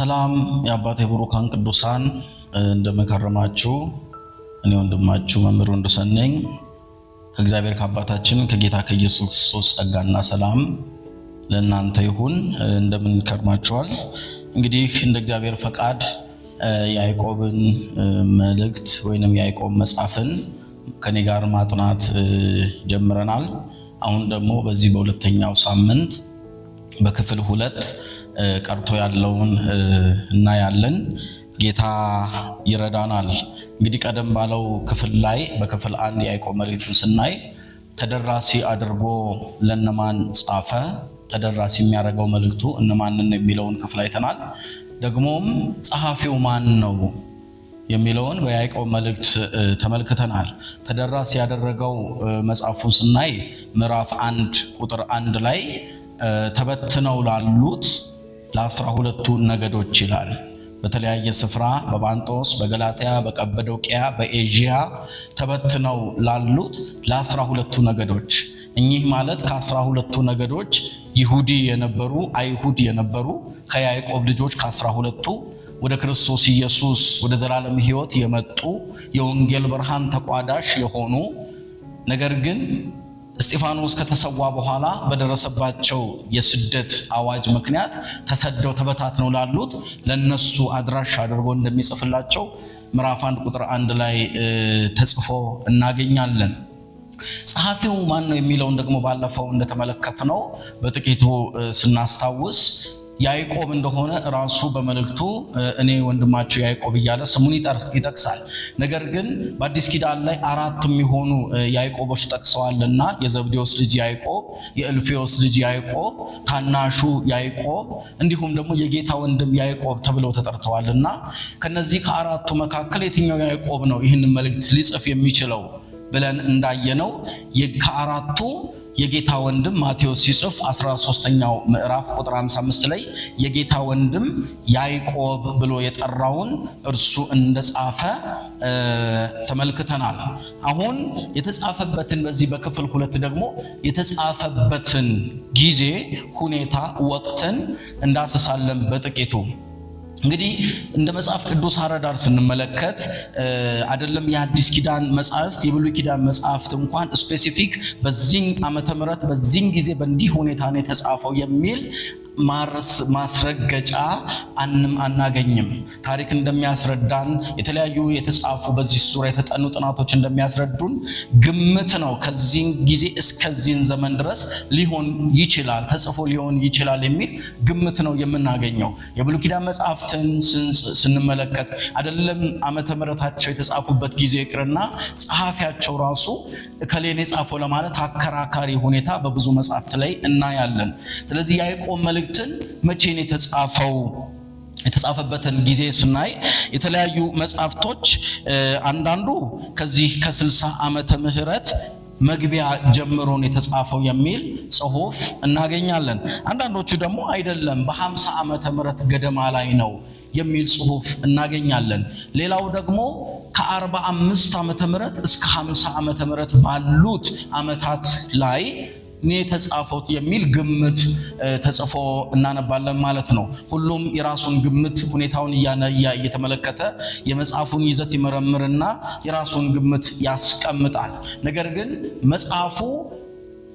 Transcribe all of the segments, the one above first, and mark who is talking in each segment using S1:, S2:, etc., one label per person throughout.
S1: ሰላም የአባቴ ብሩካን ቅዱሳን እንደመከረማችሁ እኔ ወንድማችሁ መምህር ወንድሰን ነኝ። ከእግዚአብሔር ከአባታችን ከጌታ ከኢየሱስ ክርስቶስ ጸጋና ሰላም ለእናንተ ይሁን። እንደምን ከርማችኋል? እንግዲህ እንደ እግዚአብሔር ፈቃድ ያዕቆብን መልእክት ወይንም ያዕቆብ መጽሐፍን ከኔ ጋር ማጥናት ጀምረናል። አሁን ደግሞ በዚህ በሁለተኛው ሳምንት በክፍል 2 ቀርቶ ያለውን እናያለን። ጌታ ይረዳናል። እንግዲህ ቀደም ባለው ክፍል ላይ በክፍል 1 ያዕቆብ መልእክትን ስናይ ተደራሲ አድርጎ ለነማን ጻፈ፣ ተደራሲ የሚያደርገው መልእክቱ እነማንን የሚለውን ክፍል አይተናል። ደግሞም ጸሐፊው ማን ነው የሚለውን በያዕቆብ መልእክት ተመልክተናል። ተደራሲ ያደረገው መጽሐፉን ስናይ ምዕራፍ 1 ቁጥር 1 ላይ ተበትነው ላሉት ለ12ቱ ነገዶች ይላል። በተለያየ ስፍራ በጳንጦስ፣ በገላትያ፣ በቀጰዶቅያ፣ በኤዥያ ተበትነው ላሉት ለ12ቱ ነገዶች። እኚህ ማለት ከ12ቱ ነገዶች ይሁዲ የነበሩ አይሁድ የነበሩ ከያዕቆብ ልጆች ከ12ቱ ወደ ክርስቶስ ኢየሱስ ወደ ዘላለም ሕይወት የመጡ የወንጌል ብርሃን ተቋዳሽ የሆኑ ነገር ግን እስጢፋኖስ ከተሰዋ በኋላ በደረሰባቸው የስደት አዋጅ ምክንያት ተሰደው ተበታትነው ላሉት ለነሱ አድራሽ አድርጎ እንደሚጽፍላቸው ምዕራፍ 1 ቁጥር 1 ላይ ተጽፎ እናገኛለን። ጸሐፊው ማን ነው የሚለውን ደግሞ ባለፈው እንደተመለከትነው በጥቂቱ ስናስታውስ ያዕቆብ እንደሆነ ራሱ በመልእክቱ እኔ ወንድማችሁ ያዕቆብ እያለ ስሙን ይጠቅሳል። ነገር ግን በአዲስ ኪዳን ላይ 4 የሚሆኑ ያዕቆቦች ተጠቅሰዋልና የዘብዴዎስ ልጅ ያዕቆብ፣ የእልፌዎስ ልጅ ያዕቆብ፣ ታናሹ ያዕቆብ እንዲሁም ደግሞ የጌታ ወንድም ያዕቆብ ተብለው ተጠርተዋልና ከነዚህ ከ4ቱ መካከል የትኛው ያዕቆብ ነው ይህን መልእክት ሊጽፍ የሚችለው ብለን እንዳየነው ከ4ቱ የጌታ ወንድም ማቴዎስ ሲጽፍ 13ኛው ምዕራፍ ቁጥር 55 ላይ የጌታ ወንድም ያዕቆብ ብሎ የጠራውን እርሱ እንደጻፈ ተመልክተናል። አሁን የተጻፈበትን በዚህ በክፍል 2 ደግሞ የተጻፈበትን ጊዜ፣ ሁኔታ፣ ወቅትን እንዳስሳለን በጥቂቱ። እንግዲህ እንደ መጽሐፍ ቅዱስ አረዳር ስንመለከት አይደለም የአዲስ ኪዳን መጽሐፍት የብሉይ ኪዳን መጽሐፍት እንኳን ስፔሲፊክ በዚህ ዓመተ ምህረት በዚህ ጊዜ በእንዲህ ሁኔታ ነው የተጻፈው የሚል ማስረገጫ አናገኝም። ታሪክ እንደሚያስረዳን የተለያዩ የተጻፉ በዚህ ዙሪያ የተጠኑ ጥናቶች እንደሚያስረዱን ግምት ነው። ከዚህ ጊዜ እስከዚህ ዘመን ድረስ ሊሆን ይችላል፣ ተጽፎ ሊሆን ይችላል የሚል ግምት ነው የምናገኘው። የብሉይ ኪዳን መጽሐፍትን ስንመለከት አይደለም ዓመተ ምህረታቸው የተጻፉበት ጊዜ ይቅርና ጸሐፊያቸው ራሱ ከሌኔ ጻፈው ለማለት አከራካሪ ሁኔታ በብዙ መጽሐፍት ላይ እናያለን። ስለዚህ ያዕቆብ መልእክትን መቼ ነው የተጻፈው? የተጻፈበትን ጊዜ ስናይ የተለያዩ መጽሐፍቶች አንዳንዱ ከዚህ ከ60 ዓመተ ምህረት መግቢያ ጀምሮን የተጻፈው የሚል ጽሑፍ እናገኛለን። አንዳንዶቹ ደግሞ አይደለም በ50 ዓመተ ምህረት ገደማ ላይ ነው የሚል ጽሑፍ እናገኛለን። ሌላው ደግሞ ከ45 ዓመተ ምህረት እስከ 50 ዓመተ ምህረት ባሉት ዓመታት ላይ ነው የተጻፈው የሚል ግምት ተጽፎ እናነባለን ማለት ነው። ሁሉም የራሱን ግምት ሁኔታውን እየተመለከተ የመጽሐፉን ይዘት ይመረምርና የራሱን ግምት ያስቀምጣል። ነገር ግን መጽሐፉ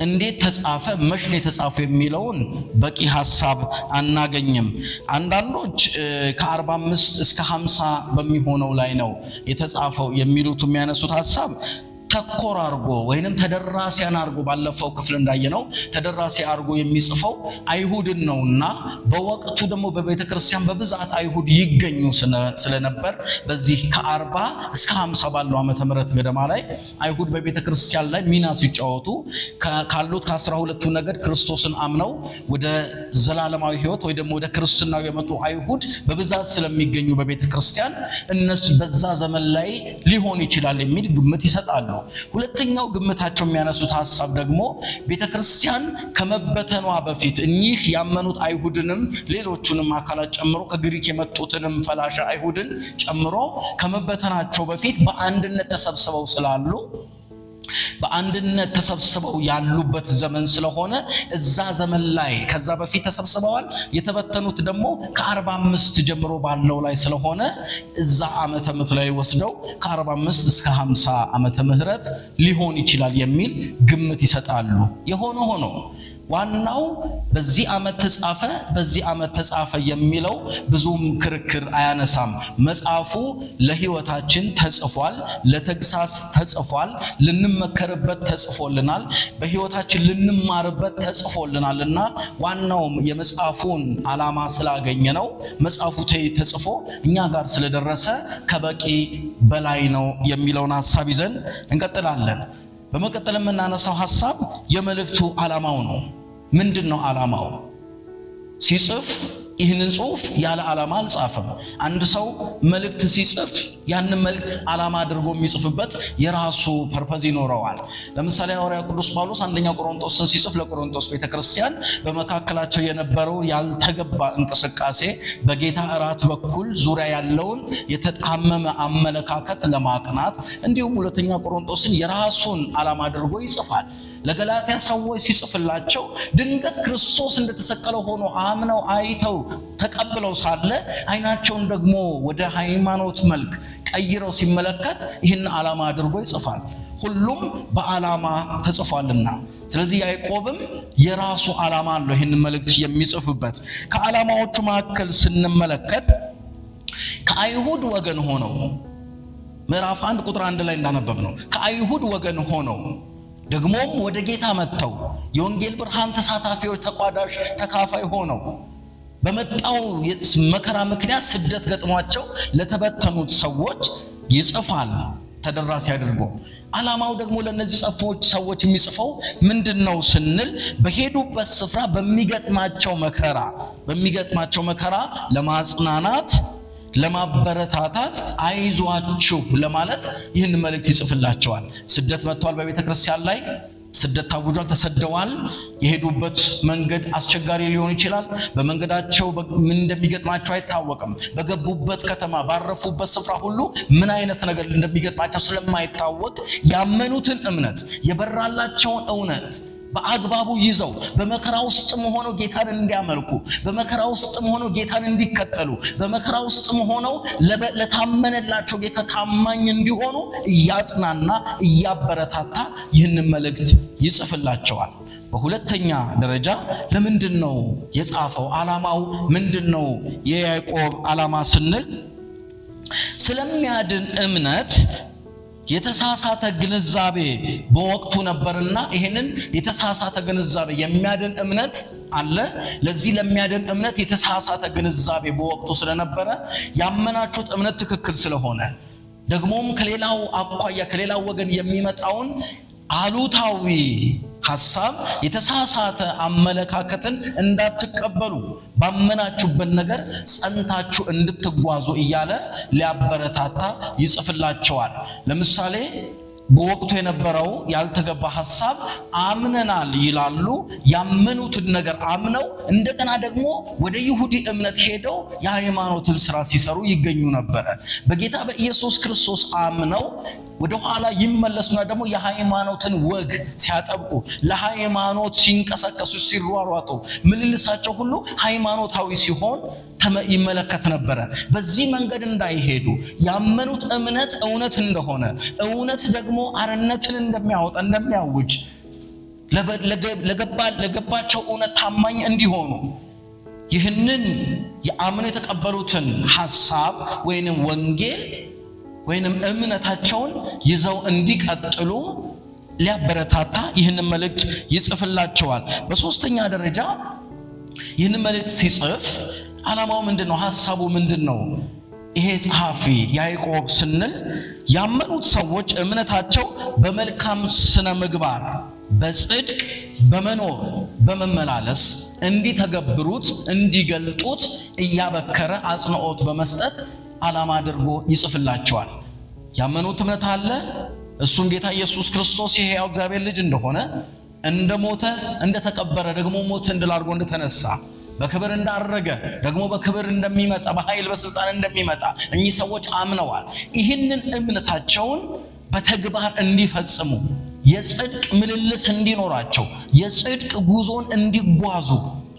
S1: እንዴት ተጻፈ፣ መቼ ነው የተጻፈው የሚለውን በቂ ሐሳብ አናገኝም። አንዳንዶች ከ45 እስከ 50 በሚሆነው ላይ ነው የተጻፈው የሚሉት የሚያነሱት ሐሳብ ተኮር አርጎ ወይንም ተደራሲያን አርጎ ባለፈው ክፍል እንዳየነው ተደራሲ አርጎ የሚጽፈው አይሁድን ነውና በወቅቱ ደግሞ በቤተክርስቲያን በብዛት አይሁድ ይገኙ ስለነበር በዚህ ከ40 እስከ 50 ባለው ዓመተ ምህረት ገደማ ላይ አይሁድ በቤተክርስቲያን ላይ ሚና ሲጫወቱ ካሉት ከ12ቱ ነገድ ክርስቶስን አምነው ወደ ዘላለማዊ ሕይወት ወይ ደግሞ ወደ ክርስትናው የመጡ አይሁድ በብዛት ስለሚገኙ በቤተክርስቲያን እነሱ በዛ ዘመን ላይ ሊሆን ይችላል የሚል ግምት ይሰጣሉ። ሁለተኛው ግምታቸው የሚያነሱት ሐሳብ ደግሞ ቤተክርስቲያን ከመበተኗ በፊት እኚህ ያመኑት አይሁድንም ሌሎቹንም አካላት ጨምሮ ከግሪክ የመጡትንም ፈላሻ አይሁድን ጨምሮ ከመበተናቸው በፊት በአንድነት ተሰብስበው ስላሉ በአንድነት ተሰብስበው ያሉበት ዘመን ስለሆነ እዛ ዘመን ላይ ከዛ በፊት ተሰብስበዋል። የተበተኑት ደግሞ ከ45 ጀምሮ ባለው ላይ ስለሆነ እዛ ዓመተ ምህረት ላይ ወስደው ከ45 እስከ 50 ዓመተ ምህረት ሊሆን ይችላል የሚል ግምት ይሰጣሉ። የሆነ ሆኖ ዋናው በዚህ ዓመት ተጻፈ የሚለው ብዙም ክርክር አያነሳም። መጽሐፉ ለሕይወታችን ተጽፏል፣ ለተግሳጽ ተጽፏል፣ ልንመከርበት ተጽፎልናል፣ በሕይወታችን ልንማርበት ተጽፎልናልና ዋናው የመጽሐፉን ዓላማ ስላገኘ ነው። መጽሐፉ ተጽፎ እኛ ጋር ስለደረሰ ከበቂ በላይ ነው የሚለውን ሐሳብ ይዘን እንቀጥላለን። በመቀጠል የምናነሳው ሐሳብ የመልእክቱ ዓላማው ነው። ምንድነው ዓላማው? ሲጽፍ ይህንን ጽሑፍ ያለ ዓላማ አልጻፈም። አንድ ሰው መልእክት ሲጽፍ ያንን መልእክት ዓላማ አድርጎ የሚጽፍበት የራሱ ፐርፐዝ ይኖረዋል። ለምሳሌ ሐዋርያው ቅዱስ ጳውሎስ አንደኛ ቆሮንቶስን ሲጽፍ ለቆሮንቶስ ቤተክርስቲያን በመካከላቸው የነበረው ያልተገባ እንቅስቃሴ በጌታ እራት በኩል ዙሪያ ያለውን የተጣመመ አመለካከት ለማቅናት፣ እንዲሁም ሁለተኛ ቆሮንቶስን የራሱን ዓላማ አድርጎ ይጽፋል። ለገላትያ ሰዎች ሲጽፍላቸው ድንገት ክርስቶስ እንደተሰቀለ ሆኖ አምነው አይተው ተቀብለው ሳለ አይናቸውን ደግሞ ወደ ሃይማኖት መልክ ቀይረው ሲመለከት ይህን ዓላማ አድርጎ ይጽፋል። ሁሉም በዓላማ ተጽፏልና። ስለዚህ ያዕቆብም የራሱ ዓላማ አለው ይህን መልእክት የሚጽፍበት። ከዓላማዎቹ መካከል ስንመለከት ከአይሁድ ወገን ሆነው ምዕራፍ 1 ቁጥር 1 ላይ እንዳነበብ ነው ከአይሁድ ወገን ሆነው ደግሞም ወደ ጌታ መጥተው የወንጌል ብርሃን ተሳታፊዎች ተቋዳሽ ተካፋይ ሆነው በመጣው መከራ ምክንያት ስደት ገጥሟቸው ለተበተኑት ሰዎች ይጽፋል ተደራሲ አድርጎ። ዓላማው ደግሞ ለነዚህ ሰዎች የሚጽፈው ምንድነው ስንል በሄዱበት ስፍራ በሚገጥማቸው መከራ ለማጽናናት፣ ለማበረታታት፣ አይዟችሁ ለማለት ይህን መልእክት ይጽፍላቸዋል። ስደት መጥቷል። በቤተ ክርስቲያን ላይ ስደት ታውጇል። ተሰደዋል። የሄዱበት መንገድ አስቸጋሪ ሊሆን ይችላል። በመንገዳቸው ምን እንደሚገጥማቸው አይታወቅም። በገቡበት ከተማ ባረፉበት ስፍራ ሁሉ ምን አይነት ነገር እንደሚገጥማቸው ስለማይታወቅ ያመኑትን እምነት የበራላቸውን እውነት በአግባቡ ይዘው በመከራ ውስጥ ሆነው ጌታን እንዲያመልኩ፣ በመከራ ውስጥ ሆነው ጌታን እንዲከተሉ፣ በመከራ ውስጥ ሆነው ለታመነላቸው ጌታ ታማኝ እንዲሆኑ እያጽናና እያበረታታ ይህንን መልእክት ይጽፍላቸዋል። በሁለተኛ ደረጃ ለምንድነው የጻፈው? ዓላማው ምንድነው? የያዕቆብ ዓላማ ስንል ስለሚያድን እምነት የተሳሳተ ግንዛቤ በወቅቱ ነበርና ይሄንን የተሳሳተ ግንዛቤ የሚያድን እምነት አለ። ለዚህ ለሚያድን እምነት የተሳሳተ ግንዛቤ በወቅቱ ስለነበረ ያመናችሁት እምነት ትክክል ስለሆነ ደግሞም ከሌላው አቋያ ከሌላው ወገን የሚመጣውን አሉታዊ ሐሳብ የተሳሳተ አመለካከትን እንዳትቀበሉ ባመናችሁበት ነገር ጸንታችሁ እንድትጓዙ እያለ ሊያበረታታ ይጽፍላቸዋል። ለምሳሌ በወቅቱ የነበረው ያልተገባ ሐሳብ አምነናል ይላሉ። ያመኑትን ነገር አምነው እንደገና ደግሞ ወደ ይሁዲ እምነት ሄደው የሃይማኖትን ሥራ ሲሰሩ ይገኙ ነበር። በጌታ በኢየሱስ ክርስቶስ አምነው ወደ ኋላ ይመለሱና ደግሞ የሃይማኖትን ወግ ሲያጠብቁ፣ ለሃይማኖት ሲንቀሳቀሱ፣ ሲሯሯጡ ምልልሳቸው ሁሉ ሃይማኖታዊ ሲሆን ይመለከት ነበረ። በዚህ መንገድ እንዳይሄዱ ያመኑት እምነት እውነት እንደሆነ፣ እውነት ደግሞ አርነትን እንደሚያወጣ እንደሚያውጅ ለገባቸው እውነት ታማኝ እንዲሆኑ ይህንን የአምነው የተቀበሉትን ሐሳብ ወይንም ወንጌል ወይንም እምነታቸውን ይዘው እንዲቀጥሉ ሊያበረታታ ይህንን መልእክት ይጽፍላቸዋል። በሶስተኛ ደረጃ ይህንን መልእክት ሲጽፍ ዓላማው ምንድነው? ሐሳቡ ምንድነው? ይሄ ጸሐፊ ያዕቆብ ስንል ያመኑት ሰዎች እምነታቸው በመልካም ስነ ምግባር፣ በጽድቅ፣ በመኖር፣ በመመላለስ እንዲተገብሩት፣ እንዲገልጡት እያበከረ አጽንዖት በመስጠት ዓላማ አድርጎ ይጽፍላቸዋል። ያመኑት እምነት አለ። እሱም ጌታ ኢየሱስ ክርስቶስ የሕያው እግዚአብሔር ልጅ እንደሆነ፣ እንደሞተ፣ እንደተቀበረ ደግሞ ሞትን ድል አድርጎ እንደተነሳ፣ በክብር እንዳረገ ደግሞ በክብር እንደሚመጣ፣ በኃይል በስልጣን እንደሚመጣ እኚህ ሰዎች አምነዋል። ይህንን እምነታቸውን በተግባር እንዲፈጽሙ የጽድቅ ምልልስ እንዲኖራቸው የጽድቅ ጉዞን እንዲጓዙ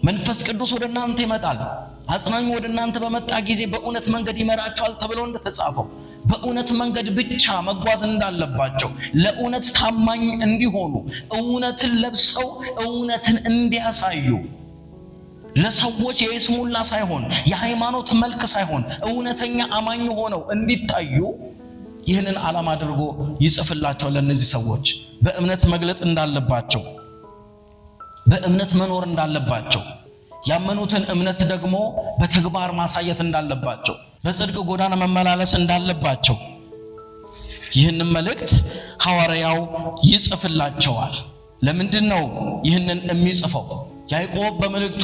S1: መንፈስ ቅዱስ ወደ እናንተ ይመጣል። አጽናኙ ወደ እናንተ በመጣ ጊዜ በእውነት መንገድ ይመራቸዋል ተብሎ እንደተጻፈው በእውነት መንገድ ብቻ መጓዝ እንዳለባቸው ለእውነት ታማኝ እንዲሆኑ እውነትን ለብሰው እውነትን እንዲያሳዩ ለሰዎች የይስሙላ ሳይሆን የሃይማኖት መልክ ሳይሆን እውነተኛ አማኝ ሆነው እንዲታዩ ይህንን ዓላማ አድርጎ ይጽፍላቸው። ለነዚህ ሰዎች በእምነት መግለጥ እንዳለባቸው በእምነት መኖር እንዳለባቸው ያመኑትን እምነት ደግሞ በተግባር ማሳየት እንዳለባቸው በጽድቅ ጎዳና መመላለስ እንዳለባቸው ይህንን መልእክት ሐዋርያው ይጽፍላቸዋል። ለምንድነው ይህንን የሚጽፈው? ያዕቆብ በመልእክቱ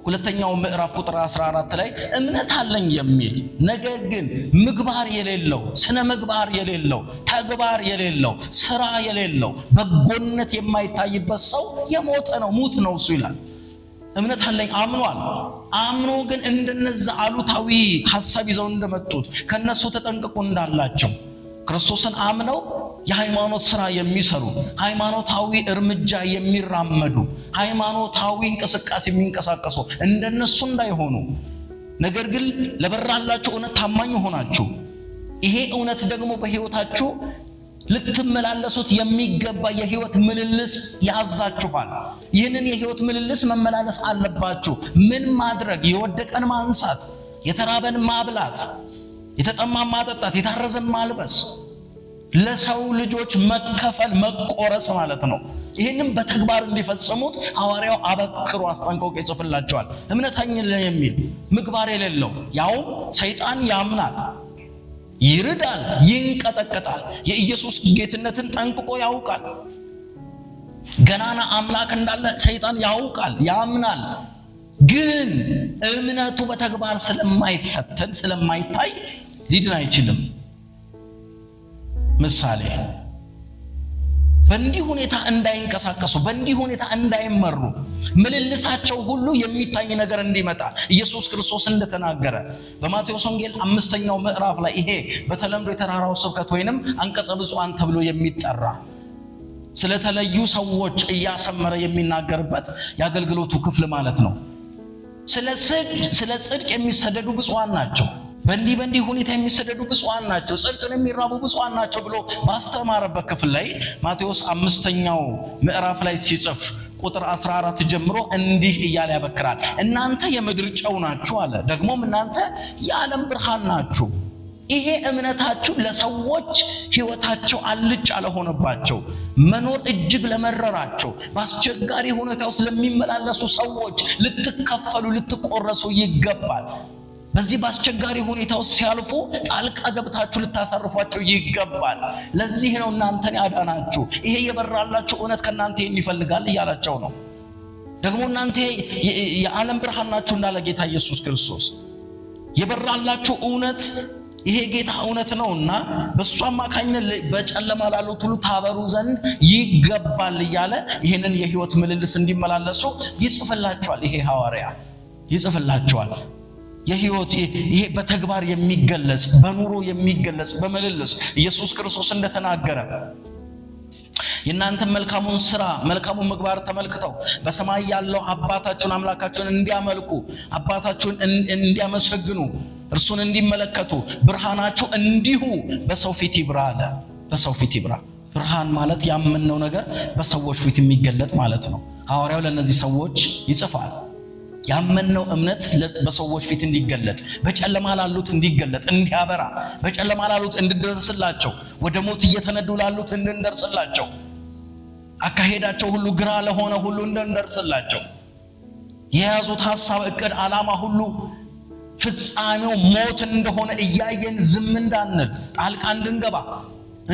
S1: ሁለተኛው ምዕራፍ ቁጥር 14 ላይ እምነት አለኝ የሚል ነገር ግን ምግባር የሌለው ስነ ምግባር የሌለው ተግባር የሌለው ስራ የሌለው በጎነት የማይታይበት ሰው የሞተ ነው ሙት ነው እሱ ይላል። እምነት አለኝ አምኗል። አምኖ ግን እንደነዛ አሉታዊ ሐሳብ ይዘው እንደመጡት ከነሱ ተጠንቅቁ እንዳላቸው ክርስቶስን አምነው የሃይማኖት ሥራ የሚሰሩ ሃይማኖታዊ እርምጃ የሚራመዱ ሃይማኖታዊ እንቅስቃሴ የሚንቀሳቀሱ እንደነሱ እንዳይሆኑ ነገር ግን ለበራላችሁ እውነት ታማኝ ሆናችሁ ይሄ እውነት ደግሞ በሕይወታችሁ ልትመላለሱት የሚገባ የሕይወት ምልልስ ያዛችኋል። ይህንን የሕይወት ምልልስ መመላለስ አለባችሁ። ምን ማድረግ? የወደቀን ማንሳት፣ የተራበን ማብላት፣ የተጠማን ማጠጣት፣ የታረዘን ማልበስ፣ ለሰው ልጆች መከፈል መቆረስ ማለት ነው። ይህንም በተግባር እንዲፈጽሙት ሐዋርያው አበክሮ አስጠንቅቆ ይጽፍላቸዋል። እምነተኛ የሚል ምግባር የሌለው ያውም ሰይጣን ያምናል፣ ይርዳል፣ ይንቀጠቀጣል፣ የኢየሱስ ጌትነትን ጠንቅቆ ያውቃል፣ ገናና አምላክ እንዳለ ሰይጣን ያውቃል፣ ያምናል። ግን እምነቱ በተግባር ስለማይፈተን ስለማይታይ ሊድን አይችልም። ምሳሌ በእንዲህ ሁኔታ እንዳይንቀሳቀሱ በእንዲህ ሁኔታ እንዳይመሩ ምልልሳቸው ሁሉ የሚታይ ነገር እንዲመጣ ኢየሱስ ክርስቶስ እንደተናገረ በማቴዎስ ወንጌል 5ኛው ምዕራፍ ላይ ይሄ በተለምዶ የተራራው ስብከት ወይንም አንቀጸ ብፁዓን ተብሎ የሚጠራ ስለተለዩ ሰዎች እያሰመረ የሚናገርበት የአገልግሎቱ ክፍል ማለት ነው። ስለ ጽድቅ የሚሰደዱ ብፁዓን ናቸው፣ በእንዲህ ሁኔታ የሚሰደዱ ብፁዓን ናቸው፣ ጽድቅን የሚራቡ ብፁዓን ናቸው ብሎ ባስተማረበት ክፍል ላይ ማቴዎስ 5ኛው ምዕራፍ ላይ ሲጽፍ ቁጥር 14 ጀምሮ እንዲህ እያለ ያበክራል። እናንተ የምድር ጨው ናችሁ አለ። ደግሞም እናንተ የዓለም ብርሃን ናችሁ። ይሄ እምነታችሁ ለሰዎች ሕይወታቸው አልጫ ለሆነባቸው መኖር እጅግ ለመረራቸው በአስቸጋሪ ሁኔታ ውስጥ ለሚመላለሱ ሰዎች ልትከፈሉ ልትቆረሱ ይገባል። በዚህ በአስቸጋሪ ሁኔታ ውስጥ ሲያልፉ ጣልቃ ገብታችሁ ልታሳርፏቸው ይገባል። ለዚህ ነው እናንተን ያዳናችሁ። ይሄ የበራላችሁ እውነት ከእናንተ ይፈልጋል እያላቸው ነው። ደግሞ እናንተ የዓለም ብርሃን ናችሁ እንዳለ ጌታ ኢየሱስ ክርስቶስ የበራላችሁ እውነት ይሄ ጌታ እውነት ነውና በእሱ አማካኝነት በጨለማ ላሉት ሁሉ ታበሩ ዘንድ ይገባል እያለ ይህንን የሕይወት ምልልስ እንዲመላለሱ ይጽፍላቸዋል። ይሄ ሐዋርያ ይጽፍላቸዋል። የሕይወት ይሄ በተግባር የሚገለጽ በኑሮ የሚገለጽ በምልልስ ኢየሱስ ክርስቶስ እንደተናገረ የእናንተን መልካሙን ሥራ መልካሙን ምግባር ተመልክተው በሰማይ ያለው አባታችሁን አምላካችሁን እንዲያመልኩ አባታችሁን እንዲያመሰግኑ እርሱን እንዲመለከቱ ብርሃናችሁ እንዲሁ በሰው ፊት ይብራ አለ። በሰው ፊት ይብራ። ብርሃን ማለት ያመነው ነገር በሰዎች ፊት የሚገለጥ ማለት ነው። ሐዋርያው ለነዚህ ሰዎች ይጽፋል። ያመነው እምነት በሰዎች ፊት እንዲገለጥ በጨለማ ላሉት እንዲገለጥ እንዲያበራ በጨለማ ላሉት እንድንደርስላቸው ወደ ሞት እየተነዱ ላሉት እንድንደርስላቸው አካሄዳቸው ሁሉ ግራ ለሆነ ሁሉ እንድንደርስላቸው የያዙት ሐሳብ ዕቅድ ዓላማ ሁሉ ፍጻሜው ሞት እንደሆነ እያየን ዝም እንዳንል ጣልቃ እንድንገባ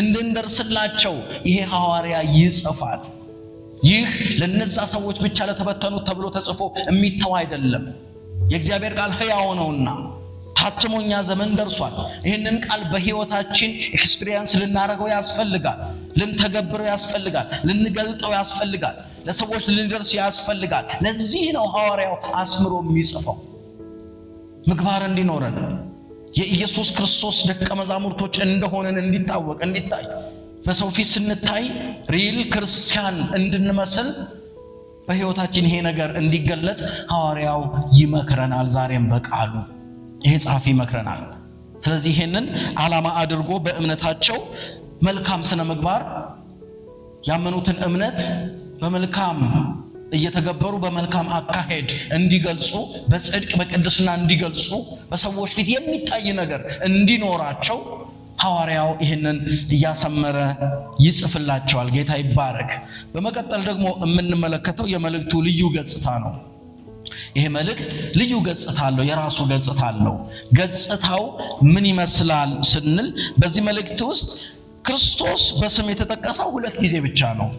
S1: እንድንደርስላቸው ይሄ ሐዋርያ ይጽፋል። ይህ ለነዛ ሰዎች ብቻ ለተበተኑት ተብሎ ተጽፎ የሚተው አይደለም። የእግዚአብሔር ቃል ሕያው ነውና ታትሞኛ ዘመን ደርሷል። ይህንን ቃል በሕይወታችን ኤክስፒሪየንስ ልናደርገው ያስፈልጋል፣ ልንተገብረው ያስፈልጋል፣ ልንገልጠው ያስፈልጋል፣ ለሰዎች ልንደርስ ያስፈልጋል። ለዚህ ነው ሐዋርያው አስምሮ የሚጽፈው ምግባር እንዲኖረን የኢየሱስ ክርስቶስ ደቀ መዛሙርቶች እንደሆነን እንዲታወቅ እንዲታይ በሰው ፊት ስንታይ ሪል ክርስቲያን እንድንመስል በህይወታችን ይሄ ነገር እንዲገለጥ ሐዋርያው ይመክረናል። ዛሬም በቃሉ ይሄ ጻፊ ይመክረናል። ስለዚህ ይሄንን ዓላማ አድርጎ በእምነታቸው መልካም ስነ ምግባር ያመኑትን እምነት በመልካም እየተገበሩ በመልካም አካሄድ እንዲገልጹ በጽድቅ በቅድስና እንዲገልጹ በሰዎች ፊት የሚታይ ነገር እንዲኖራቸው ሐዋርያው ይሄንን እያሰመረ ይጽፍላቸዋል። ጌታ ይባረክ። በመቀጠል ደግሞ የምንመለከተው የመልእክቱ ልዩ ገጽታ ነው። ይሄ መልእክት ልዩ ገጽታ አለው፣ የራሱ ገጽታ አለው። ገጽታው ምን ይመስላል ስንል በዚህ መልእክት ውስጥ ክርስቶስ በስም የተጠቀሰው 2 ጊዜ ብቻ ነው።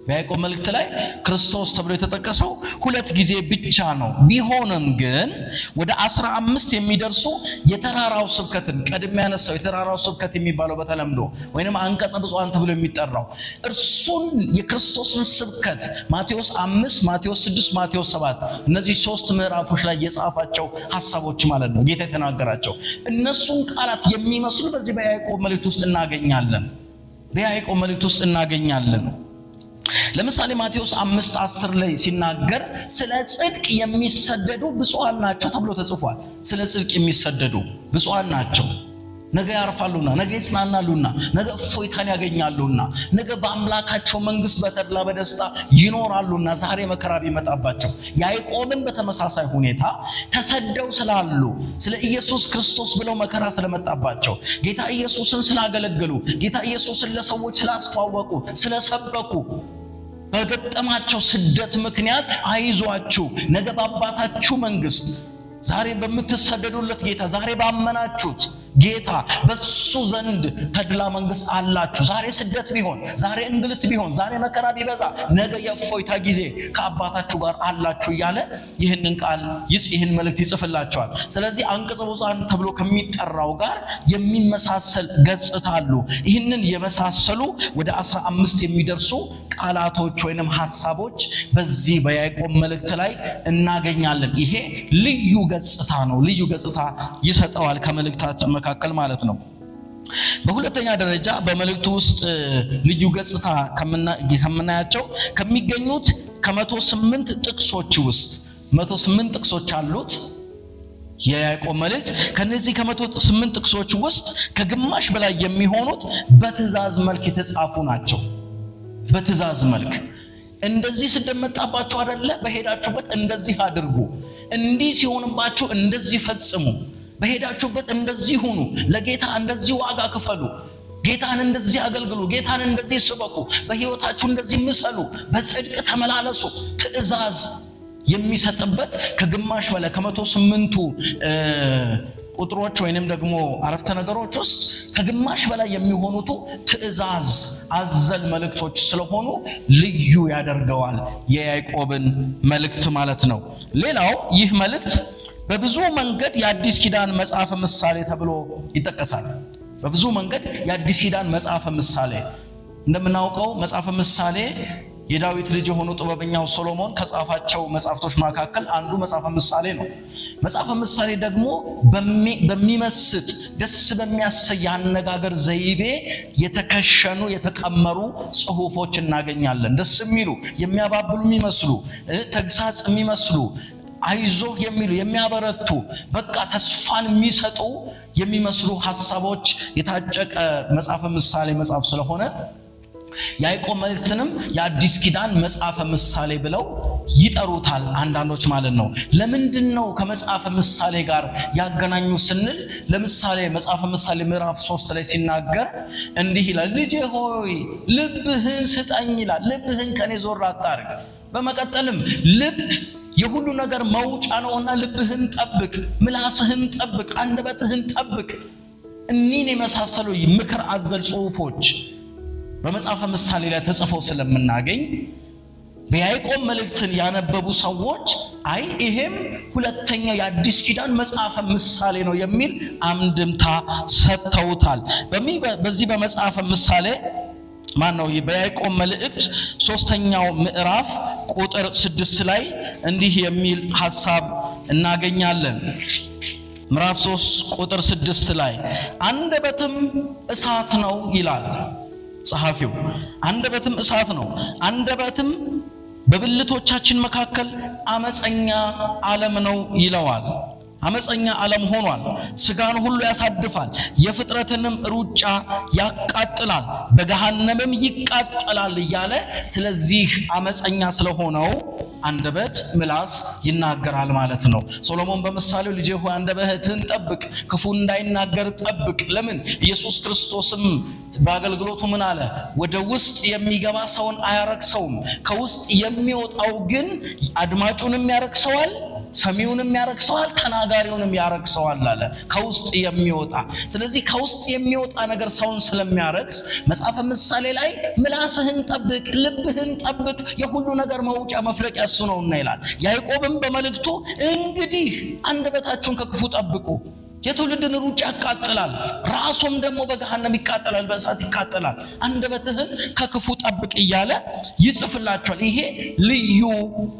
S1: በያዕቆብ መልእክት ላይ ክርስቶስ ተብሎ የተጠቀሰው 2 ጊዜ ብቻ ነው። ቢሆንም ግን ወደ 15 የሚደርሱ የተራራው ስብከትን ቀድሜ ያነሳው የተራራው ስብከት የሚባለው በተለምዶ ወይንም አንቀጸ ብፁዓን ተብሎ የሚጠራው እርሱን የክርስቶስን ስብከት ማቴዎስ 5፣ ማቴዎስ 6፣ ማቴዎስ 7 እነዚህ 3 ምዕራፎች ላይ የጻፋቸው ሐሳቦች ማለት ነው። ጌታ የተናገራቸው እነሱን ቃላት የሚመስሉ በዚህ በያዕቆብ መልእክት ውስጥ እናገኛለን። ለምሳሌ ማቴዎስ 5:10 ላይ ሲናገር ስለ ጽድቅ የሚሰደዱ ብፁዓን ናቸው ተብሎ ተጽፏል። ስለ ጽድቅ የሚሰደዱ ብፁዓን ናቸው፣ ነገ ያርፋሉና፣ ነገ ይጽናናሉና፣ ነገ እፎይታን ያገኛሉና፣ ነገ በአምላካቸው መንግስት በተድላ በደስታ ይኖራሉና ዛሬ መከራ ቢመጣባቸው። ያዕቆብን በተመሳሳይ ሁኔታ ተሰደው ስላሉ ስለ ኢየሱስ ክርስቶስ ብለው መከራ ስለመጣባቸው ጌታ ኢየሱስን ስላገለገሉ ጌታ ኢየሱስን ለሰዎች ስላስተዋወቁ ስለሰበኩ በገጠማቸው ስደት ምክንያት አይዟችሁ ነገ በአባታችሁ መንግስት ዛሬ በምትሰደዱለት ጌታ ዛሬ ባመናችሁት ጌታ በሱ ዘንድ ተድላ መንግስት አላችሁ። ዛሬ ስደት ቢሆን፣ ዛሬ እንግልት ቢሆን፣ ዛሬ መከራ ቢበዛ ነገ የእፎይታ ጊዜ ከአባታችሁ ጋር አላችሁ እያለ ይህንን ቃል ይህን መልእክት ይጽፍላቸዋል። ስለዚህ አንቀጸ ብፁዓን ተብሎ ከሚጠራው ጋር የሚመሳሰል ገጽታ አሉ። ይህንን የመሳሰሉ ወደ 15 የሚደርሱ ቃላቶች ወይንም ሐሳቦች በዚህ በያዕቆብ መልእክት ላይ እናገኛለን። ይሄ ልዩ ገጽታ ነው። ልዩ ገጽታ ይሰጠዋል ከመልእክታት መካከል ማለት ነው። በሁለተኛ ደረጃ በመልእክቱ ውስጥ ልዩ ገጽታ ከምናያቸው ከሚገኙት ከ108 ጥቅሶች ውስጥ 108 ጥቅሶች አሉት የያዕቆብ መልእክት። ከነዚህ ከ108 ጥቅሶች ውስጥ ከግማሽ በላይ የሚሆኑት በትእዛዝ መልክ የተጻፉ ናቸው። በትእዛዝ መልክ እንደዚህ ስደት መጣባችሁ አይደለ? በሄዳችሁበት እንደዚህ አድርጉ፣ እንዲህ ሲሆንባችሁ እንደዚህ ፈጽሙ፣ በሄዳችሁበት እንደዚህ ሁኑ፣ ለጌታ እንደዚህ ዋጋ ክፈሉ፣ ጌታን እንደዚህ አገልግሉ፣ ጌታን እንደዚህ ስበኩ፣ በህይወታችሁ እንደዚህ ምሰሉ፣ በጽድቅ ተመላለሱ። ትእዛዝ የሚሰጥበት ከግማሽ በላይ ከ108ቱ ቁጥሮች ወይንም ደግሞ አረፍተ ነገሮች ውስጥ ከግማሽ በላይ የሚሆኑት ትእዛዝ አዘል መልእክቶች ስለሆኑ ልዩ ያደርገዋል የያዕቆብን መልእክት ማለት ነው። ሌላው ይህ መልእክት በብዙ መንገድ የአዲስ ኪዳን መጽሐፈ ምሳሌ ተብሎ ይጠቀሳል። በብዙ መንገድ የአዲስ ኪዳን መጽሐፈ ምሳሌ እንደምናውቀው መጽሐፈ ምሳሌ የዳዊት ልጅ የሆኑ ጥበበኛው ሶሎሞን ከጻፋቸው መጽሐፍቶች መካከል አንዱ መጽሐፈ ምሳሌ ነው። መጽሐፈ ምሳሌ ደግሞ በሚመስጥ ደስ በሚያሰኝ አነጋገር ዘይቤ የተከሸኑ የተቀመሩ ጽሑፎች እናገኛለን። ደስ የሚሉ የሚያባብሉ የሚመስሉ ተግሳጽ የሚመስሉ አይዞህ የሚሉ የሚያበረቱ በቃ ተስፋን የሚሰጡ የሚመስሉ ሐሳቦች የታጨቀ መጽሐፈ ምሳሌ መጽሐፍ ስለሆነ ያዕቆብ መልእክትንም የአዲስ ኪዳን መጽሐፈ ምሳሌ ብለው ይጠሩታል አንዳንዶች ማለት ነው። ለምንድነው ከመጽሐፈ ምሳሌ ጋር ያገናኙ ስንል ለምሳሌ መጽሐፈ ምሳሌ ምዕራፍ 3 ላይ ሲናገር እንዲህ ይላል፣ ልጄ ሆይ ልብህን ስጠኝ ይላል። ልብህን ከኔ ዞር አታርግ። በመቀጠልም ልብ የሁሉ ነገር መውጫ ነውና ልብህን ጠብቅ፣ ምላስህን ጠብቅ፣ አንደበትህን ጠብቅ። እኒህን የመሳሰሉ ምክር አዘል ጽሑፎች በመጽሐፈ ምሳሌ ላይ ተጽፈው ስለምናገኝ በያዕቆብ መልእክትን ያነበቡ ሰዎች አይ ይሄም ሁለተኛው የአዲስ ኪዳን መጽሐፈ ምሳሌ ነው የሚል አንድምታ ሰጥተውታል። በዚህ በመጽሐፈ ምሳሌ በያዕቆብ መልእክት 3ኛው ምዕራፍ ቁጥር 6 ላይ እንዲህ የሚል ሐሳብ እናገኛለን። ምዕራፍ 3 ቁጥር 6 ላይ አንደበትም እሳት ነው ይላል። ጸሐፊው። አንደበትም እሳት ነው፣ አንደበትም በብልቶቻችን መካከል አመፀኛ ዓለም ነው ይለዋል። አመፀኛ ዓለም ሆኗል። ስጋን ሁሉ ያሳድፋል፣ የፍጥረትንም ሩጫ ያቃጥላል፣ በገሃነምም ይቃጠላል እያለ ስለዚህ አመፀኛ ስለሆነው አንደበት ምላስ ይናገራል ማለት ነው። ሶሎሞን በምሳሌው ልጄ ሆይ አንደበትህን ጠብቅ፣ ክፉ እንዳይናገር ጠብቅ። ለምን? ኢየሱስ ክርስቶስም በአገልግሎቱ ምን አለ? ወደ ውስጥ የሚገባ ሰውን አያረክሰውም፣ ከውስጥ የሚወጣው ግን አድማጩንም ያረክሰዋል፣ ሰሚውንም ያረክሰዋል፣ ተናጋሪውንም ያረክሰዋል አለ። ከውስጥ የሚወጣ። ስለዚህ ከውስጥ የሚወጣ ነገር ሰውን ስለሚያረክስ መጽሐፈ ምሳሌ ላይ ምላስህን ጠብቅ፣ ልብህን ጠብቅ፣ የሁሉ ነገር መውጫ መፍለቂያ እሱ ነውና ይላል። ያዕቆብም በመልእክቱ እንግዲህ አንደበታችሁን ከክፉ ጠብቁ፣ የትውልድን ሩጫ ያቃጥላል፣ ራሱም ደግሞ በገሃነም ይቃጠላል፣ በእሳት ይቃጠላል። አንደበትህን ከክፉ ጠብቅ እያለ ይጽፍላቸዋል። ይሄ ልዩ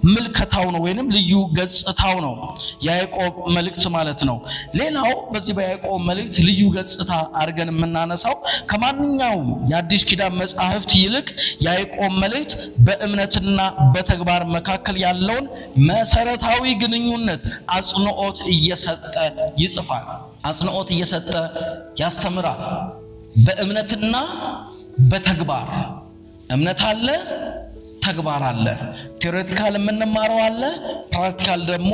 S1: ምልከታው ነው ወይንም ልዩ ገጽታው ነው ያዕቆብ መልእክት ማለት ነው። ሌላው በዚህ በያዕቆብ መልእክት ልዩ ገጽታ አድርገን የምናነሳው ከማንኛውም የአዲስ ኪዳን መጻሕፍት ይልቅ ያዕቆብ መልእክት በእምነትና በተግባር መካከል ያለውን መሰረታዊ ግንኙነት አጽንዖት እየሰጠ ይጽፋል። አጽንዖት እየሰጠ ያስተምራል። በእምነትና በተግባር እምነት አለ፣ ተግባር አለ። ቴዎሬቲካል የምንማረው አለ፣ ፕራክቲካል ደግሞ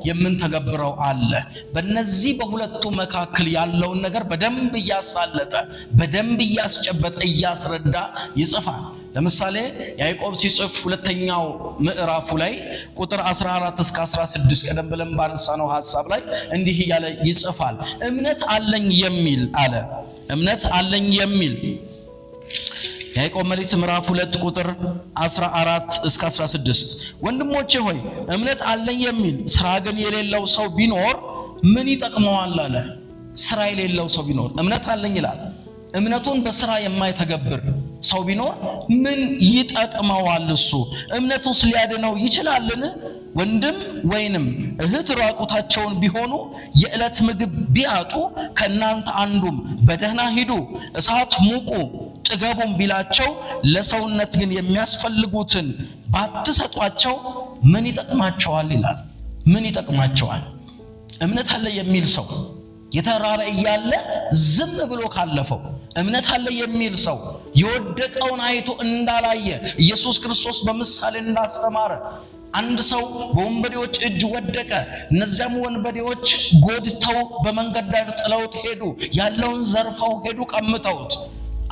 S1: የምንተገብረው አለ። በእነዚህ በሁለቱ መካከል ያለውን ነገር በደንብ እያሳለጠ በደንብ እያስጨበጠ እያስረዳ ይጽፋል። ለምሳሌ ያዕቆብ ሲጽፍ ሁለተኛው ምዕራፉ ላይ ቁጥር 14 እስከ 16 ቀደም ብለን ባነሳነው ሐሳብ ላይ እንዲህ እያለ ይጽፋል። እምነት አለኝ የሚል አለ። እምነት አለኝ የሚል ያዕቆብ መልእክት ምዕራፍ 2 ቁጥር 14 እስከ 16 ወንድሞቼ ሆይ እምነት አለኝ የሚል ስራ ግን የሌለው ሰው ቢኖር ምን ይጠቅመዋል አለ። ስራ የሌለው ሰው ቢኖር እምነት አለኝ ይላል። እምነቱን በስራ የማይተገብር ሰው ቢኖር ምን ይጠቅመዋል? እሱ እምነቱስ ሊያድነው ይችላልን? ወንድም ወይንም እህት ራቁታቸውን ቢሆኑ የዕለት ምግብ ቢያጡ ከእናንተ አንዱም በደህና ሂዱ እሳት ሙቁ ጥገቡም ቢላቸው ለሰውነት ግን የሚያስፈልጉትን ባትሰጧቸው ምን ይጠቅማቸዋል ይላል። ምን ይጠቅማቸዋል? እምነት አለ የሚል ሰው የተራበ እያለ ዝም ብሎ ካለፈው፣ እምነት አለ የሚል ሰው የወደቀውን አይቶ እንዳላየ ኢየሱስ ክርስቶስ በምሳሌ እንዳስተማረ አንድ ሰው በወንበዴዎች እጅ ወደቀ። እነዚያም ወንበዴዎች ጎድተው በመንገድ ዳር ጥለውት ሄዱ። ያለውን ዘርፈው ሄዱ፣ ቀምተውት።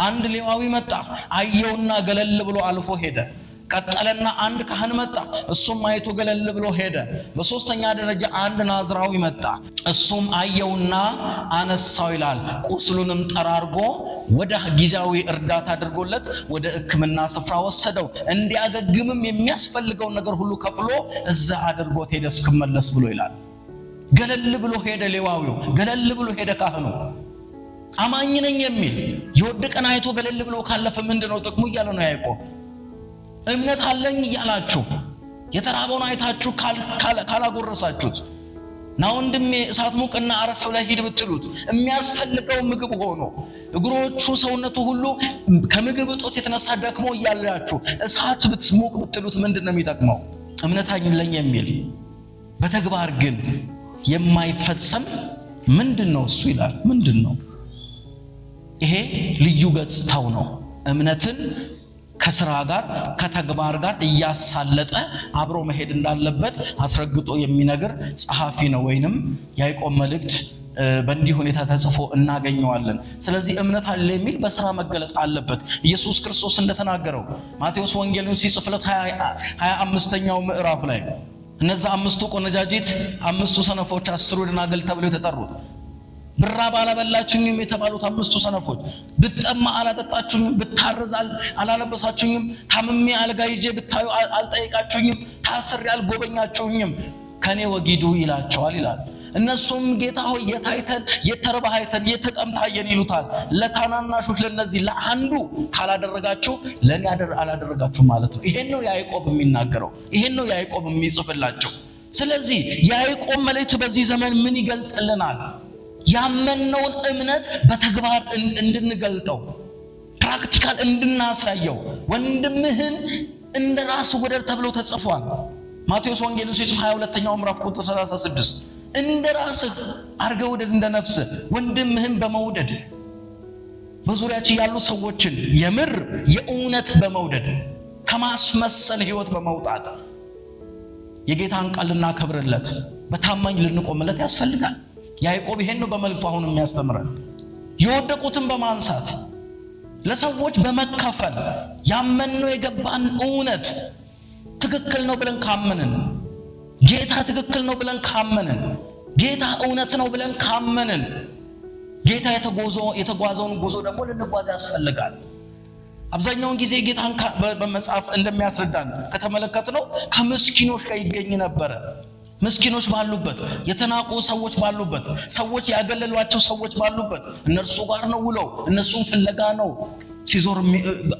S1: አንድ ሌዋዊ መጣ፣ አየውና ገለል ብሎ አልፎ ሄደ። ቀጠለና አንድ ካህን መጣ፣ እሱም አይቶ ገለል ብሎ ሄደ። በሶስተኛ ደረጃ አንድ ናዝራዊ መጣ፣ እሱም አየውና አነሳው ይላል። ቁስሉንም ጠራርጎ ወደ ጊዜያዊ እርዳታ አድርጎለት ወደ ሕክምና ስፍራ ወሰደው። እንዲያገግምም የሚያስፈልገውን ነገር ሁሉ ከፍሎ እዛ አድርጎት ሄደ እስክመለስ ብሎ ይላል። ገለል ብሎ ሄደ ሌዋዊው፣ ገለል ብሎ ሄደ ካህኑ። አማኝ ነኝ የሚል የወደቀን አይቶ ገለል ብሎ ካለፈ ምንድነው ጥቅሙ እያለ ነው ያዕቆብ። እምነት አለኝ እያላችሁ የተራበውን አይታችሁ ካላጎረሳችሁት ና ወንድሜ እሳት ሙቅና አረፍ ብለህ ሂድ ብትሉት የሚያስፈልገው ምግብ ሆኖ እግሮቹ ሰውነቱ ሁሉ ከምግብ እጦት የተነሳ ደክሞ እያላችሁ እሳት ሙቅ ብትሉት ምንድነው የሚጠቅመው? እምነት አለኝ የሚል በተግባር ግን የማይፈጸም ምንድነው እሱ ይላል። ምንድነው? ይሄ ልዩ ገጽታው ነው። እምነትን ከስራ ጋር ከተግባር ጋር እያሳለጠ አብሮ መሄድ እንዳለበት አስረግጦ የሚነግር ጸሐፊ ነው። ወይንም ያዕቆብ መልእክት በእንዲህ ሁኔታ ተጽፎ እናገኘዋለን። ስለዚህ እምነት አለ የሚል በስራ መገለጥ አለበት። ኢየሱስ ክርስቶስ እንደተናገረው ማቴዎስ ወንጌልን ሲጽፍለት 25ኛው ምዕራፍ ላይ እነዛ አምስቱ ቆነጃጅት፣ አምስቱ ሰነፎች፣ 10 ደናግል ተብለው የተጠሩት ብራብ አላበላችሁኝም የተባሉት አምስቱ ሰነፎች፣ ብጠማ አላጠጣችሁኝም፣ ብታረዝ አላለበሳችሁኝም፣ ታምሜ አልጋ ይዤ ብታዩ አልጠይቃችሁኝም፣ ታስሬ አልጎበኛችሁኝም፣ ከኔ ወጊዱ ይላቸዋል ይላል። እነሱም ጌታ ሆይ የታይተን የተረባህ አይተን የተጠምታየን ይሉታል። ለታናናሾች ለነዚህ ለአንዱ ካላደረጋችሁ ለኔ አላደረጋችሁ ማለት ነው። ይሄን ነው ያዕቆብ የሚናገረው። ይሄን ነው ያዕቆብ የሚጽፍላቸው። ስለዚህ ያዕቆብ መልእክቱ በዚህ ዘመን ምን ይገልጥልናል? ያመነውን እምነት በተግባር እንድንገልጠው፣ ፕራክቲካል እንድናሳየው ወንድምህን እንደራስ ወደድ ተብሎ ተጽፏል። ማቴዎስ ወንጌል 22ኛው ምዕራፍ ቁጥር 36 እንደራስህ አርገህ ውደድ እንደ ነፍስህ ወንድምህን በመውደድ በዙሪያችን ያሉ ሰዎችን የምር የእውነት በመውደድ ከማስመሰል ህይወት በመውጣት የጌታን ቃል ልናከብርለት በታማኝ ልንቆምለት ያስፈልጋል። ያዕቆብ ይሄን ነው በመልእክቱ አሁን የሚያስተምረን። የወደቁትን በማንሳት ለሰዎች በመካፈል ያመንነው የገባን እውነት ትክክል ነው ብለን ካመንን ጌታ ትክክል ነው ብለን ካመንን ጌታ እውነት ነው ብለን ካመንን ጌታ የተጓዘውን ጉዞ ደግሞ ልንጓዝ ያስፈልጋል። አብዛኛውን ጊዜ ጌታን በመጽሐፍ እንደሚያስረዳን ከተመለከትነው ከምስኪኖች ጋር ይገኝ ነበር። ምስኪኖች ባሉበት፣ የተናቁ ሰዎች ባሉበት፣ ሰዎች ያገለሏቸው ሰዎች ባሉበት እነርሱ ጋር ነው ውለው እነሱን ፍለጋ ነው ሲዞር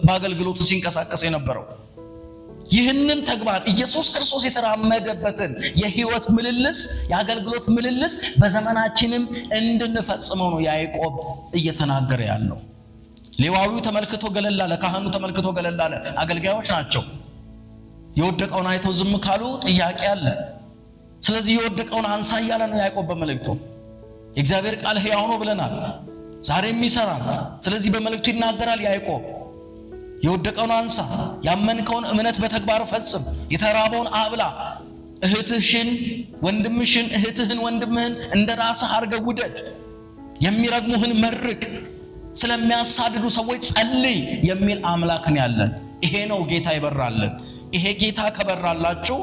S1: በአገልግሎቱ ሲንቀሳቀስ የነበረው። ይህንን ተግባር ኢየሱስ ክርስቶስ የተራመደበትን የህይወት ምልልስ የአገልግሎት ምልልስ በዘመናችንም እንድንፈጽመው ነው ያዕቆብ እየተናገረ ያለው። ሌዋዊው ተመልክቶ ገለል አለ፣ ካህኑ ተመልክቶ ገለል አለ። አገልጋዮች ናቸው። የወደቀውን አይተው ዝም ካሉ ጥያቄ አለ። ስለዚህ የወደቀውን አንሳ እያለ ነው ያዕቆብ በመልእክቱ። የእግዚአብሔር ቃል ሕያው ነው ብለናል፣ ዛሬም ይሰራል። ስለዚህ በመልእክቱ ይናገራል ያዕቆብ የወደቀውን አንሳ፣ ያመንከውን እምነት በተግባር ፈጽም፣ የተራበውን አብላ፣ እህትሽን ወንድምሽን እህትህን ወንድምህን እንደራስህ አርገህ ውደድ፣ የሚረግሙህን መርቅ፣ ስለሚያሳድዱ ሰዎች ጸልይ የሚል አምላክን ያለን። ይሄ ነው ጌታ ይበራልን። ይሄ ጌታ ከበራላችሁ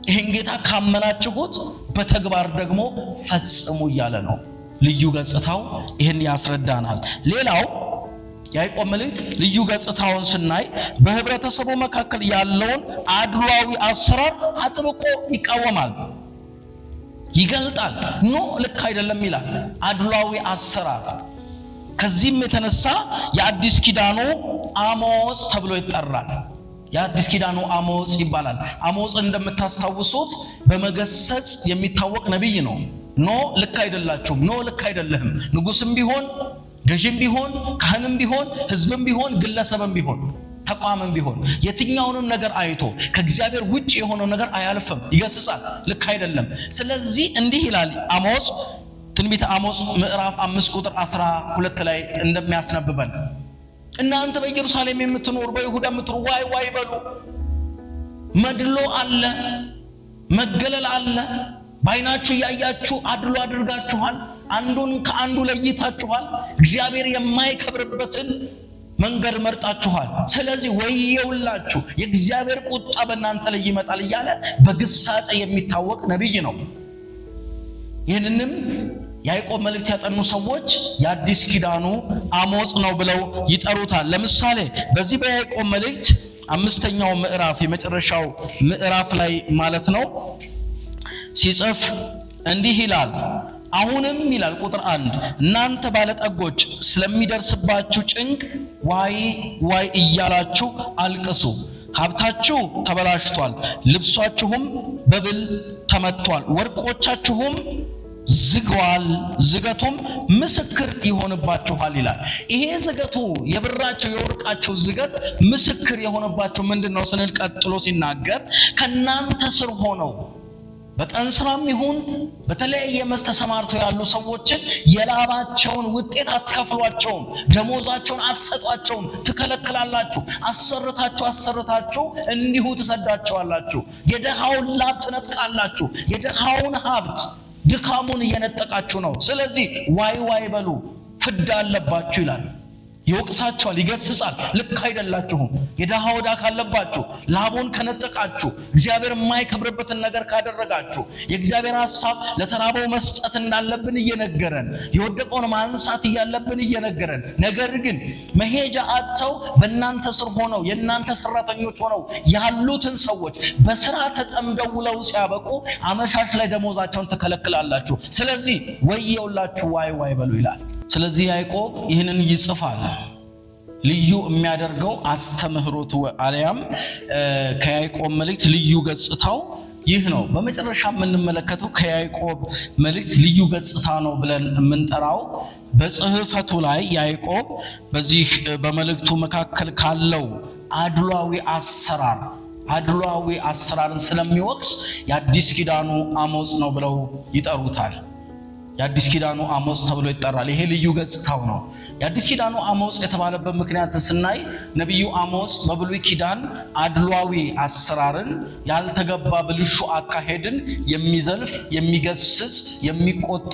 S1: ይሄን ጌታ ካመናችሁት በተግባር ደግሞ ፈጽሙ እያለ ነው። ልዩ ገጽታው ይሄን ያስረዳናል። ሌላው ያዕቆብ መልእክት ልዩ ገጽታውን ስናይ በህብረተሰቡ መካከል ያለውን አድሏዊ አሰራር አጥብቆ ይቃወማል፣ ይገልጣል። ኖ ልክ አይደለም ይላል። አድሏዊ አሰራር። ከዚህም የተነሳ የአዲስ ኪዳኑ አሞጽ ተብሎ ይጠራል። የአዲስ ኪዳኑ አሞጽ ይባላል። አሞጽ እንደምታስታውሱት በመገሰጽ የሚታወቅ ነብይ ነው። ኖ ልክ አይደላችሁም፣ ኖ ልክ አይደለህም። ንጉስም ቢሆን ገዥም ቢሆን ካህንም ቢሆን ህዝብም ቢሆን ግለሰብም ቢሆን ተቋምም ቢሆን የትኛውንም ነገር አይቶ ከእግዚአብሔር ውጭ የሆነው ነገር አያልፍም፣ ይገስጻል። ልክ አይደለም። ስለዚህ እንዲህ ይላል አሞጽ ትንቢተ አሞጽ ምዕራፍ 5 ቁጥር 12 ላይ እንደሚያስነብበን እናንተ በኢየሩሳሌም የምትኖሩ በይሁዳ የምትኖሩ ዋይ ዋይ በሉ። መድሎ አለ፣ መገለል አለ። ባይናችሁ ያያችሁ አድሎ አድርጋችኋል። አንዱን ከአንዱ ለይታችኋል። እግዚአብሔር የማይከብርበትን መንገድ መርጣችኋል። ስለዚህ ወየውላችሁ የእግዚአብሔር ቁጣ በእናንተ ላይ ይመጣል እያለ በግሳጼ የሚታወቅ ነብይ ነው። ይህንንም ያዕቆብ መልእክት ያጠኑ ሰዎች የአዲስ ኪዳኑ አሞጽ ነው ብለው ይጠሩታል። ለምሳሌ በዚህ በያዕቆብ መልእክት 5ኛው ምዕራፍ የመጨረሻው ምዕራፍ ላይ ማለት ነው ሲጽፍ እንዲህ ይላል። አሁንም ይላል ቁጥር 1 እናንተ ባለጠጎች ስለሚደርስባችሁ ጭንቅ ዋይ ዋይ እያላችሁ አልቅሱ። ሀብታችሁ ተበላሽቷል፣ ልብሳችሁም በብል ተመቷል፣ ወርቆቻችሁም ዝገዋል፣ ዝገቱም ምስክር ይሆንባችኋል ይላል። ይሄ ዝገቱ የብራቸው የወርቃቸው ዝገት ምስክር የሆነባቸው ምንድነው ስንል ቀጥሎ ሲናገር ከናንተ ስር ሆነው በቀን ስራም ይሁን በተለያየ መስክ ተሰማርተው ያሉ ሰዎችን የላባቸውን ውጤት አትከፍሏቸውም፣ ደሞዛቸውን አትሰጧቸውም፣ ትከለክላላችሁ። አሰርታችሁ እንዲሁ ትሰዳቸዋላችሁ። የደሃውን ላብ ትነጥቃላችሁ። የደሃውን ሀብት ድካሙን እየነጠቃችሁ ነው። ስለዚህ ዋይ ዋይ በሉ፣ ፍዳ አለባችሁ ይላል። ይወቅሳችኋል፣ ይገስጻል። ልክ አይደላችሁም። የደሃ ወዳ ካለባችሁ፣ ላቡን ከነጠቃችሁ፣ እግዚአብሔር የማይከብርበትን ነገር ካደረጋችሁ፣ የእግዚአብሔር ሐሳብ ለተራበው መስጠት እንዳለብን እየነገረን፣ የወደቀውን ማንሳት እያለብን እየነገረን፣ ነገር ግን መሄጃ አጥተው በእናንተ ስር ሆነው የእናንተ ሰራተኞች ሆነው ያሉትን ሰዎች በስራ ተጠምደው ውለው ሲያበቁ አመሻሽ ላይ ደሞዛቸውን ትከለክላላችሁ። ስለዚህ ወየውላችሁ ዋይ ዋይ በሉ ይላል። ስለዚህ ያዕቆብ ይህንን ይጽፋል። ልዩ የሚያደርገው አስተምህሮቱ አልያም ከያዕቆብ መልእክት ልዩ ገጽታው ይህ ነው። በመጨረሻ የምንመለከተው ከያዕቆብ መልእክት ልዩ ገጽታ ነው ብለን የምንጠራው በጽሕፈቱ ላይ ያዕቆብ በዚህ በመልእክቱ መካከል ካለው አድሏዊ አሰራርን ስለሚወቅስ የአዲስ ኪዳኑ አሞጽ ነው ብለው ይጠሩታል። የአዲስ ኪዳኑ አሞጽ ተብሎ ይጠራል። ይሄ ልዩ ገጽታው ነው። የአዲስ ኪዳኑ አሞጽ የተባለበት ምክንያት ስናይ ነቢዩ አሞጽ በብሉይ ኪዳን አድሏዊ አሰራርን፣ ያልተገባ ብልሹ አካሄድን የሚዘልፍ፣ የሚገስጽ፣ የሚቆጣ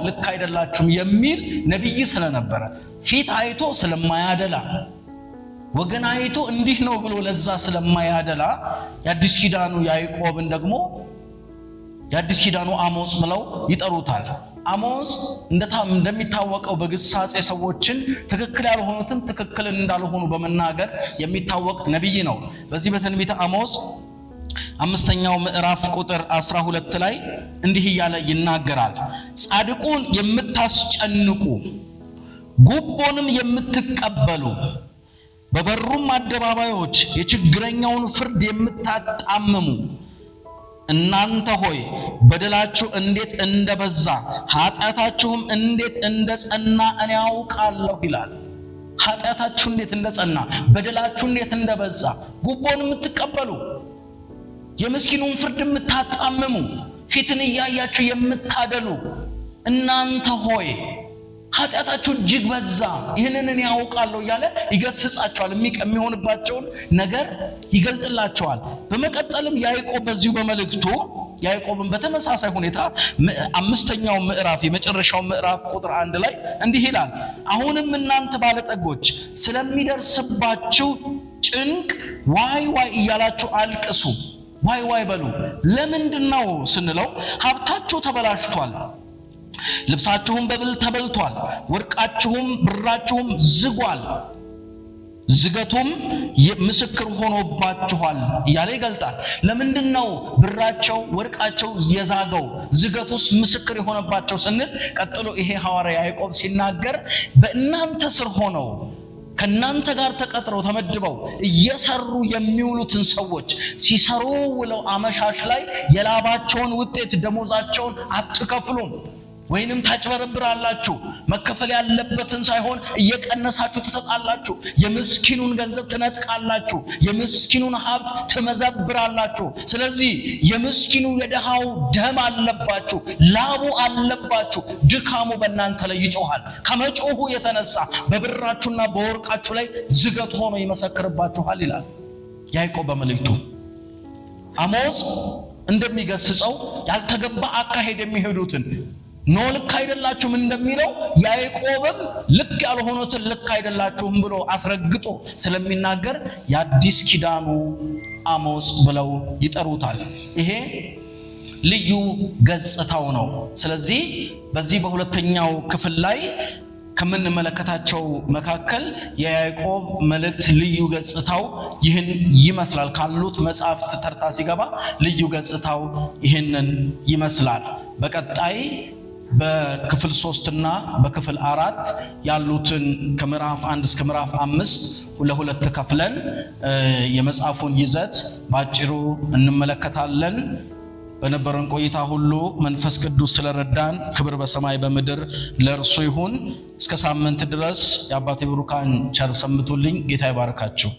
S1: ልክ አይደላችሁም የሚል ነቢይ ስለነበረ ፊት አይቶ ስለማያደላ ወገን አይቶ እንዲህ ነው ብሎ ለዛ ስለማያደላ የአዲስ ኪዳኑ ያዕቆብን ደግሞ የአዲስ ኪዳኑ አሞጽ ብለው ይጠሩታል። አሞጽ እንደሚታወቀው በግሳጼ ሰዎችን ትክክል ያልሆኑትን ትክክል እንዳልሆኑ በመናገር የሚታወቅ ነቢይ ነው። በዚህ በትንቢተ አሞጽ 5ኛው ምዕራፍ ቁጥር 12 ላይ እንዲህ እያለ ይናገራል። ጻድቁን የምታስጨንቁ ጉቦንም የምትቀበሉ በበሩም አደባባዮች የችግረኛውን ፍርድ የምታጣምሙ እናንተ ሆይ በደላችሁ እንዴት እንደበዛ ኃጢአታችሁም እንዴት እንደጸና እኔ አውቃለሁ ይላል። ኃጢአታችሁ እንዴት እንደጸና፣ በደላችሁ እንዴት እንደበዛ፣ ጉቦን የምትቀበሉ፣ የምስኪኑን ፍርድ የምታጣምሙ፣ ፊትን እያያችሁ የምታደሉ እናንተ ሆይ ኃጢአታችሁ እጅግ በዛ፣ ይህንን እኔ አውቃለሁ እያለ ይገስጻቸዋል። የሚሆንባቸውን ነገር ይገልጥላቸዋል። በመቀጠልም ያዕቆብ በዚሁ በመልእክቱ ያዕቆብን በተመሳሳይ ሁኔታ 5ኛው ምዕራፍ የመጨረሻው ምዕራፍ ቁጥር 1 ላይ እንዲህ ይላል። አሁንም እናንተ ባለጠጎች ስለሚደርስባችሁ ጭንቅ ዋይ ዋይ እያላችሁ አልቅሱ፣ ዋይ ዋይ በሉ። ለምንድነው ስንለው ሀብታችሁ ተበላሽቷል፣ ልብሳችሁም በብል ተበልቷል፣ ወርቃችሁም ብራችሁም ዝጓል፣ ዝገቱም ምስክር ሆኖባችኋል እያለ ይገልጣል። ለምንድነው ብራቸው ወርቃቸው የዛገው ዝገቱስ ምስክር የሆነባቸው ስንል ቀጥሎ ይሄ ሐዋርያ ያዕቆብ ሲናገር በእናንተ ስር ሆነው ከናንተ ጋር ተቀጥረው ተመድበው እየሰሩ የሚውሉትን ሰዎች ሲሰሩ ውለው አመሻሽ ላይ የላባቸውን ውጤት ደሞዛቸውን አትከፍሉም ወይንም ታጭበረብራላችሁ፣ መከፈል ያለበትን ሳይሆን እየቀነሳችሁ ትሰጣላችሁ፣ የምስኪኑን ገንዘብ ትነጥቃላችሁ፣ የምስኪኑን ሀብት ትመዘብራላችሁ። ስለዚህ የምስኪኑ የደሃው ደም አለባችሁ፣ ላቡ አለባችሁ፣ ድካሙ በእናንተ ላይ ይጮሃል። ከመጮሁ የተነሳ በብራችሁና በወርቃችሁ ላይ ዝገት ሆኖ ይመሰክርባችኋል ይላል ያዕቆብ በመልእክቱ። አሞጽ እንደሚገስጸው ያልተገባ አካሄድ የሚሄዱትን ልክ አይደላችሁም እንደሚለው ያዕቆብም ልክ ያልሆኑትን ልክ አይደላችሁም ብሎ አስረግጦ ስለሚናገር የአዲስ ኪዳኑ አሞጽ ብለው ይጠሩታል። ይሄ ልዩ ገጽታው ነው። ስለዚህ በዚህ በሁለተኛው ክፍል ላይ ከምንመለከታቸው መካከል የያዕቆብ መልእክት ልዩ ገጽታው ይህን ይመስላል። ካሉት መጽሐፍት ተርታ ሲገባ ልዩ ገጽታው ይህንን ይመስላል። በቀጣይ በክፍል 3 እና በክፍል 4 ያሉትን ከምዕራፍ 1 እስከ ምዕራፍ 5 ለሁለት ከፍለን የመጽሐፉን ይዘት ባጭሩ እንመለከታለን። በነበረን ቆይታ ሁሉ መንፈስ ቅዱስ ስለረዳን ክብር በሰማይ በምድር ለእርሱ ይሁን። እስከ ሳምንት ድረስ የአባቴ ብሩካን ቸር ሰንብቱልኝ። ጌታ ይባርካችሁ።